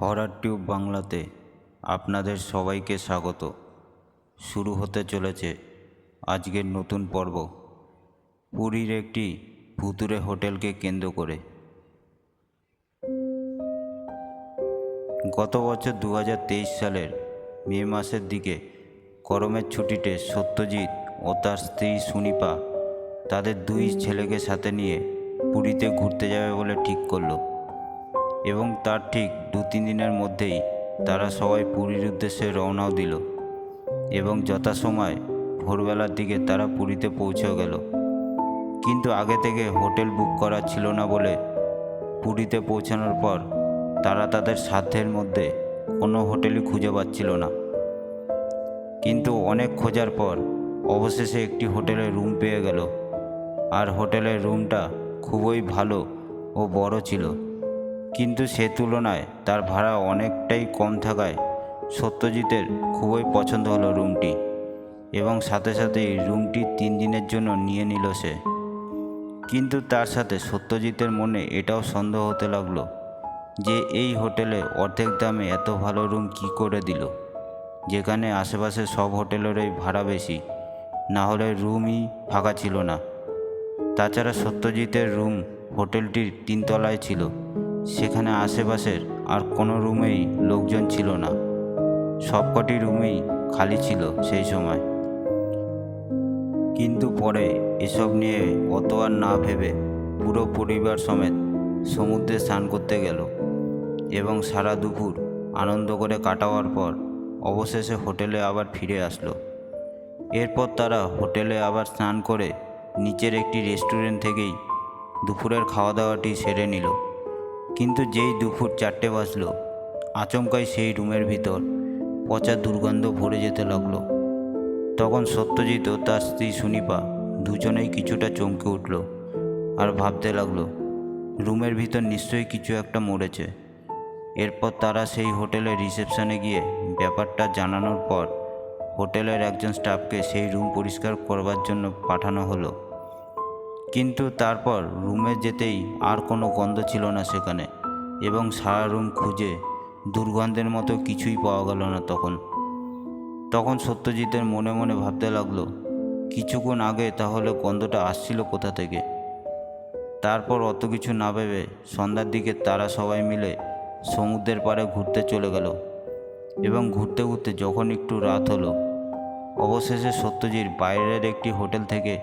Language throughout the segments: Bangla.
হরর টিউব বাংলাতে আপনাদের সবাইকে স্বাগত। শুরু হতে চলেছে আজকের নতুন পর্ব, পুরীর একটি ভুতুড়ে হোটেলকে কেন্দ্র করে। গত বছর 2023 সালের মে মাসের দিকে গরমের ছুটিতে সত্যজিৎ ও তার স্ত্রী সুনিপা তাদের দুই ছেলেকে সাথে নিয়ে পুরীতে ঘুরতে যাবে বলে ঠিক করলো এবং তার ঠিক 2-3 দিনের মধ্যেই তারা সবাই পুরীর উদ্দেশ্যে রওনাও দিল এবং যথাসময় ভোরবেলার দিকে তারা পুরীতে পৌঁছেও গেল। কিন্তু আগে থেকে হোটেল বুক করা ছিল না বলে পুরীতে পৌঁছানোর পর তারা তাদের সাধ্যের মধ্যে কোনো হোটেলই খুঁজে পাচ্ছিল না। কিন্তু অনেক খোঁজার পর অবশেষে একটি হোটেলে রুম পেয়ে গেল, আর হোটেলের রুমটা খুবই ভালো ও বড় ছিল, কিন্তু সে তুলনায় তার ভাড়া অনেকটাই কম থাকায় সত্যজিতের খুবই পছন্দ হলো রুমটি এবং সাথে সাথেই রুমটি 3 দিনের জন্য নিয়ে নিল সে। কিন্তু তার সাথে সত্যজিতের মনে এটাও সন্দেহ হতে লাগলো যে এই হোটেলে অর্ধেক দামে এত ভালো রুম কি করে দিল, যেখানে আশেপাশে সব হোটেলেরই ভাড়া বেশি, না হলে রুমই ফাঁকা ছিল না। তাছাড়া সত্যজিতের রুম হোটেলটির 3 তলায় ছিল, সেখানে আশেপাশের আর কোনো রুমেই লোকজন ছিল না, সবকটি রুমেই খালি ছিল সেই সময়। কিন্তু পরে এসব নিয়ে অত আর না ভেবে পুরো পরিবার সমেত সমুদ্রে স্নান করতে গেল এবং সারা দুপুর আনন্দ করে কাটাবার পর অবশেষে হোটেলে আবার ফিরে আসলো। এরপর তারা হোটেলে আবার স্নান করে নিচের একটি রেস্টুরেন্ট থেকেই দুপুরের খাওয়া দাওয়াটি সেরে নিল। কিন্তু যেই দুপুর 4টে বাজলো, আচমকাই সেই রুমের ভিতর পচা দুর্গন্ধ ভরে যেতে লাগলো। তখন সত্যজিৎ ও তার স্ত্রী সুনিপা দুজনেই কিছুটা চমকে উঠল আর ভাবতে লাগলো রুমের ভিতর নিশ্চয়ই কিছু একটা মরেছে। এরপর তারা সেই হোটেলের রিসেপশনে গিয়ে ব্যাপারটা জানানোর পর হোটেলের একজন স্টাফকে সেই রুম পরিষ্কার করবার জন্য পাঠানো হলো। কিন্তু তারপর রুমে যেতেই আর কোনো গন্ধ ছিল না সেখানে, এবং সারা রুম খুঁজে দুর্গন্ধের মতো কিছুই পাওয়া গেল না। তখন সত্যজিতের মনে মনে ভাবতে লাগলো কিছুক্ষণ আগে তাহলে গন্ধটা আসছিল কোথা থেকে। তারপর অত কিছু না ভেবে সন্ধ্যার দিকে তারা সবাই মিলে সমুদ্রের পাড়ে ঘুরতে চলে গেল এবং ঘুরতে ঘুরতে যখন একটু রাত হলো, অবশেষে সত্যজিৎ বাইরের একটি হোটেল থেকে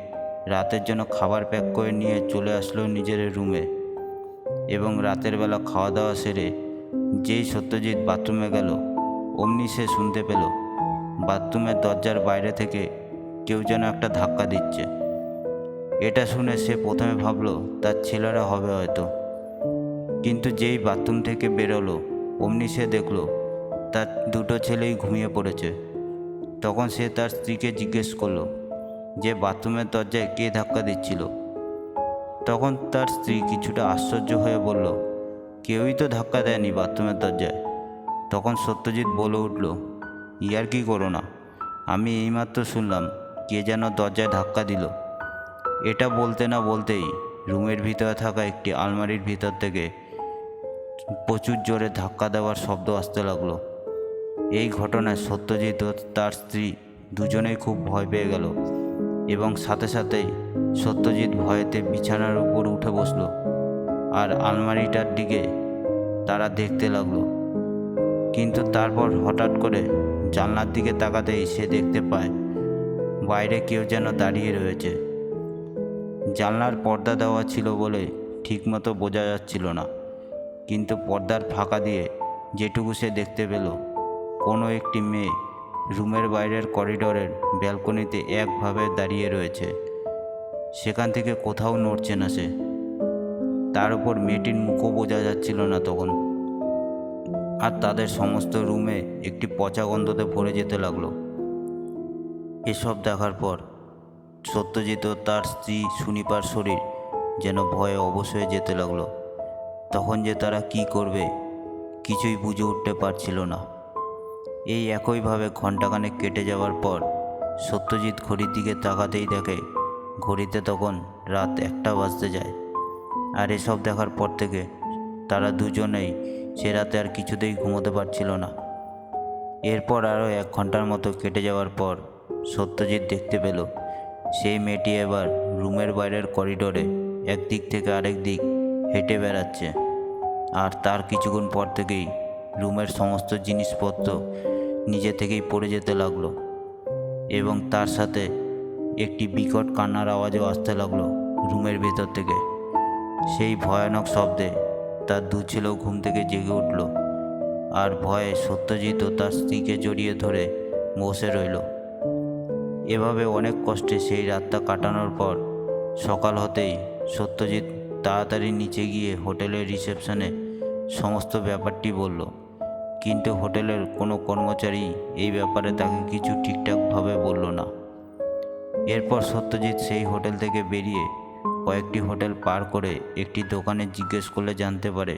রাতের জন্য খাবার প্যাক করে নিয়ে চলে আসলো নিজের রুমে। এবং রাতের বেলা খাওয়া দাওয়া সেরে যেই সত্যজিৎ বাথরুমে গেল, অমনি সে শুনতে পেল বাথরুমের দরজার বাইরে থেকে কেউ যেন একটা ধাক্কা দিচ্ছে। এটা শুনে সে প্রথমে ভাবলো তার ছেলেরা হবে হয়তো, কিন্তু যেই বাথরুম থেকে বেরোলো অমনি সে দেখলো তার 2টো ছেলেই ঘুমিয়ে পড়েছে। তখন সে তার স্ত্রীকে জিজ্ঞেস করলো যে বাথরুমের দরজায় কে ধাক্কা দিচ্ছিল। তখন তার স্ত্রী কিছুটা আশ্চর্য হয়ে বলল, কেউই তো ধাক্কা দেয়নি বাথরুমের দরজায়। তখন সত্যজিৎ বলে উঠল, ইয়ার কি করো না, আমি এইমাত্র শুনলাম কে যেন দরজায় ধাক্কা দিল। এটা বলতে না বলতেই রুমের ভিতরে থাকা একটি আলমারির ভিতর থেকে প্রচুর জোরে ধাক্কা দেওয়ার শব্দ আসতে লাগলো। এই ঘটনায় সত্যজিৎ ও তার স্ত্রী দুজনেই খুব ভয় পেয়ে গেল এবং সাথে সাথেই সত্যজিৎ ভয়েতে বিছানার উপর উঠে বসলো আর আলমারিটার দিকে তারা দেখতে লাগলো। কিন্তু তারপর হঠাৎ করে জানলার দিকে তাকাতেই সে দেখতে পায় বাইরে কেউ যেন দাঁড়িয়ে রয়েছে। জানলার পর্দা দেওয়া ছিল বলে ঠিকমতো বোঝা যাচ্ছিল না, কিন্তু পর্দার ফাঁকা দিয়ে যেটুকু সে দেখতে পেল, কোনো একটি মেয়ে রুমের বাইরের করিডোরের ব্যালকনিতে একভাবে দাঁড়িয়ে রয়েছে, সেখান থেকে কোথাও নড়ছে না সে। তার উপর মেয়েটির মুখও বোঝা যাচ্ছিল না তখন। আর তাদের সমস্ত রুমে একটি পচা গন্ধতে ভরে যেতে লাগলো। এসব দেখার পর সত্যজিৎ ও তার স্ত্রী সুনিপার শরীর যেন ভয়ে অবশ হয়ে যেতে লাগলো। তখন যে তারা কি করবে কিছুই বুঝে উঠতে পারছিল না। এই একইভাবে ঘণ্টাখানেক কেটে যাওয়ার পর সত্যজিৎ ঘড়ির দিকে তাকাতেই দেখে ঘড়িতে তখন রাত 1টা বাজতে যায়। আর এসব দেখার পর থেকে তারা দুজনেই সে রাতে আর কিছুতেই ঘুমোতে পারছিল না। এরপর আরও 1 ঘন্টার মতো কেটে যাওয়ার পর সত্যজিৎ দেখতে পেল সেই মেয়েটি এবার রুমের বাইরের করিডোরে একদিক থেকে আরেক দিক হেঁটে বেড়াচ্ছে। আর তার কিছুক্ষণ পর থেকেই রুমের সমস্ত জিনিসপত্র নিজে থেকেই পড়ে যেতে লাগলো এবং তার সাথে একটি বিকট কান্নার আওয়াজও আসতে লাগলো রুমের ভেতর থেকে। সেই ভয়ানক শব্দে তার দু ছেলেও ঘুম থেকে জেগে উঠল আর ভয়ে সত্যজিৎ ও তার স্ত্রীকে জড়িয়ে ধরে বসে রইল। এভাবে অনেক কষ্টে সেই রাতটা কাটানোর পর সকাল হতেই সত্যজিৎ তাড়াতাড়ি নিচে গিয়ে হোটেলের রিসেপশনে সমস্ত ব্যাপারটি বলল, কিন্তু হোটেলের কোনো কর্মচারী এই ব্যাপারে তাকে কিছু ঠিকঠাকভাবে বলল না। এরপর সত্যজিৎ সেই হোটেল থেকে বেরিয়ে কয়েকটি হোটেল পার করে একটি দোকানে জিজ্ঞেস করলে জানতে পারে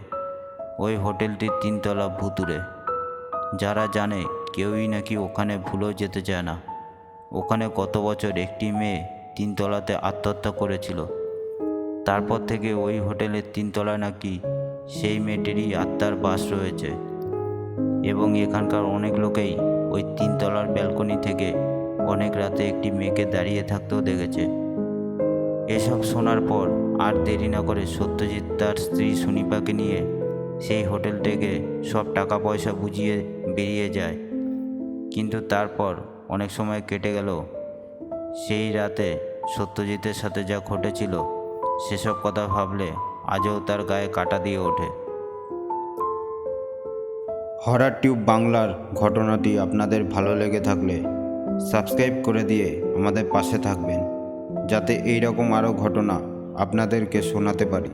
ওই হোটেলটির 3 তলা ভুতুড়ে। যারা জানে কেউই নাকি ওখানে ভুলেও যেতে চায় না। ওখানে গত বছর একটি মেয়ে 3 তলাতে আত্মহত্যা করেছিল। তারপর থেকে ওই হোটেলের 3 তলায় নাকি সেই মেয়েটিরই আত্মার বাস রয়েছে এবং এখানকার অনেক লোকেই ওই 3 তলার ব্যালকনি থেকে অনেক রাতে একটি মেয়েকে দাঁড়িয়ে থাকতেও দেখেছে। এসব শোনার পর আর দেরি না করে সত্যজিৎ তার স্ত্রী সুনিপাকে নিয়ে সেই হোটেল থেকে সব টাকা পয়সা বুঝিয়ে বেরিয়ে যায়। কিন্তু তারপর অনেক সময় কেটে গেল, সেই রাতে সত্যজিতের সাথে যা ঘটেছিল সেসব কথা ভাবলে আজও তার গায়ে কাঁটা দিয়ে ওঠে। হরর টিউব বাংলার ঘটনাটি আপনাদের ভালো লেগে থাকলে সাবস্ক্রাইব করে দিয়ে আমাদের পাশে থাকবেন, যাতে এই রকম আরও ঘটনা আপনাদেরকে শোনাতে পারি।